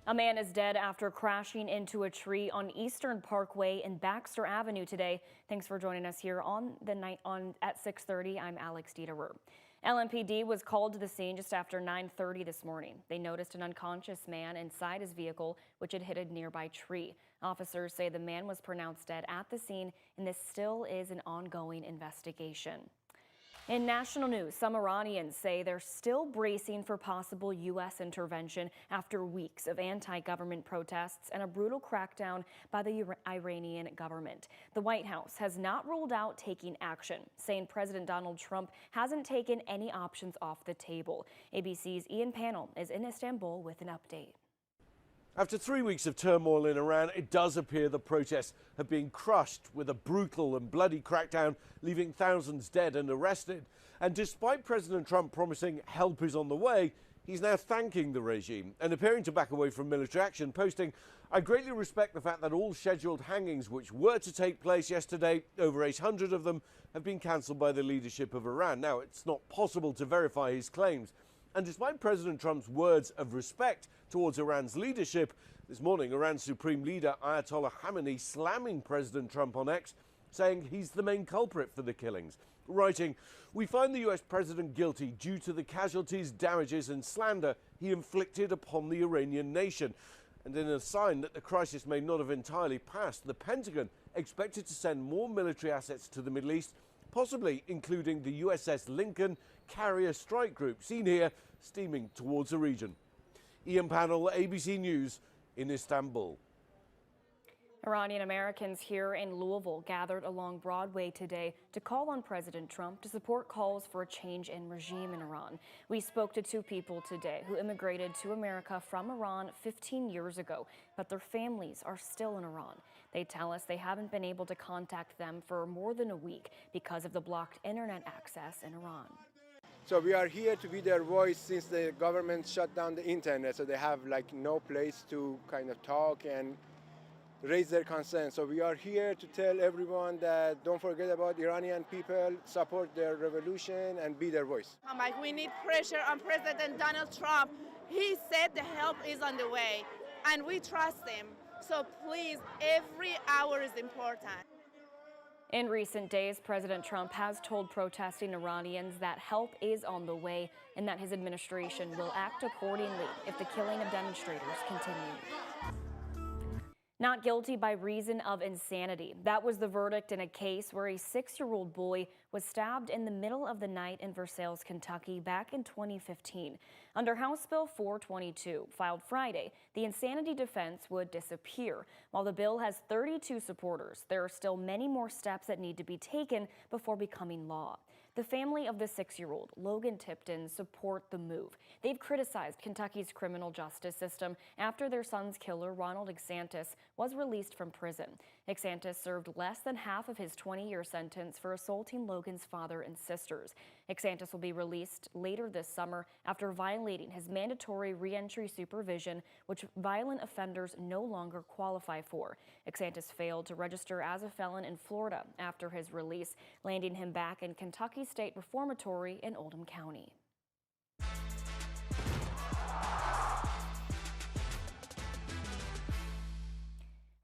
A man is dead after crashing into a tree on Eastern Parkway and Baxter Avenue today. Thanks for joining us here on the night at 6:30. I'm Alex Dieterer. LMPD was called to the scene just after 9:30 this morning. They noticed an unconscious man inside his vehicle, which had hit a nearby tree. Officers say the man was pronounced dead at the scene, and this still is an ongoing investigation. In national news, some Iranians say they're still bracing for possible U.S. intervention after weeks of anti-government protests and a brutal crackdown by the Iranian government. The White House has not ruled out taking action, saying President Donald Trump hasn't taken any options off the table. ABC's Ian Pannell is in Istanbul with an update. After 3 weeks of turmoil in Iran, it does appear the protests have been crushed with a brutal and bloody crackdown, leaving thousands dead and arrested. And despite President Trump promising help is on the way, he's now thanking the regime and appearing to back away from military action, posting, "I greatly respect the fact that all scheduled hangings which were to take place yesterday, over 800 of them, have been cancelled by the leadership of Iran." Now, it's not possible to verify his claims. And despite President Trump's words of respect towards Iran's leadership, this morning Iran's Supreme Leader Ayatollah Khamenei slamming President Trump on X, saying he's the main culprit for the killings, writing, "We find the US president guilty due to the casualties, damages and slander he inflicted upon the Iranian nation." And in a sign that the crisis may not have entirely passed, the Pentagon expected to send more military assets to the Middle East, possibly including the USS Lincoln carrier strike group, seen here steaming towards the region. Ian Pannell, ABC News in Istanbul. Iranian Americans here in Louisville gathered along Broadway today to call on President Trump to support calls for a change in regime in Iran. We spoke to two people today who immigrated to America from Iran 15 years ago, but their families are still in Iran. They tell us they haven't been able to contact them for more than a week because of the blocked internet access in Iran. So we are here to be their voice since the government shut down the internet, so they have no place to kind of talk and raise their concerns. So we are here to tell everyone that don't forget about Iranian people, support their revolution and be their voice. We need pressure on President Donald Trump. He said the help is on the way and we trust him. So please, every hour is important. In recent days, President Trump has told protesting Iranians that help is on the way and that his administration will act accordingly if the killing of demonstrators continues. Not guilty by reason of insanity. That was the verdict in a case where a 6-year-old boy was stabbed in the middle of the night in Versailles, Kentucky back in 2015. Under House Bill 422, filed Friday, the insanity defense would disappear. While the bill has 32 supporters, there are still many more steps that need to be taken before becoming law. The family of the 6-year-old, Logan Tipton, support the move. They've criticized Kentucky's criminal justice system after their son's killer, Ronald Exantis, was released from prison. Exantis served less than half of his 20-year sentence for assaulting Logan's father and sisters. Exantis will be released later this summer after violating his mandatory reentry supervision, which violent offenders no longer qualify for. Exantis failed to register as a felon in Florida after his release, landing him back in Kentucky State Reformatory in Oldham County.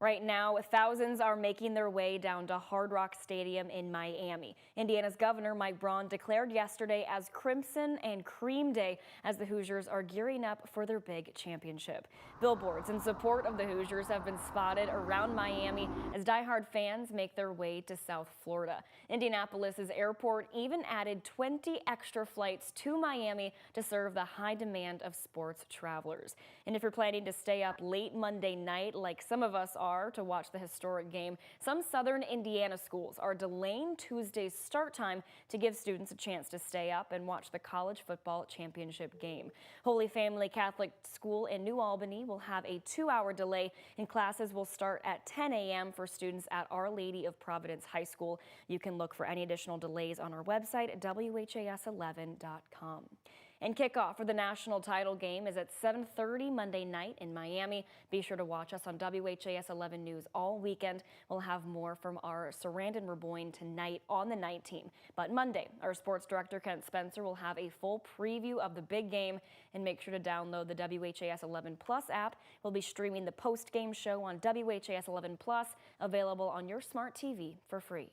Right now, thousands are making their way down to Hard Rock Stadium in Miami. Indiana's Governor Mike Braun declared yesterday as Crimson and Cream Day as the Hoosiers are gearing up for their big championship. Billboards in support of the Hoosiers have been spotted around Miami as diehard fans make their way to South Florida. Indianapolis's airport even added 20 extra flights to Miami to serve the high demand of sports travelers. And if you're planning to stay up late Monday night, like some of us are, to watch the historic game, some southern Indiana schools are delaying Tuesday's start time to give students a chance to stay up and watch the college football championship game. Holy Family Catholic School in New Albany will have a 2-hour delay, and classes will start at 10 a.m. for students at Our Lady of Providence High School. You can look for any additional delays on our website at WHAS11.com. And kickoff for the national title game is at 7:30 Monday night in Miami. Be sure to watch us on WHAS 11 News all weekend. We'll have more from our Sarandon Raboyne tonight on the night team. But Monday, our sports director Kent Spencer will have a full preview of the big game. And make sure to download the WHAS 11 Plus app. We'll be streaming the post-game show on WHAS 11 Plus, available on your smart TV for free.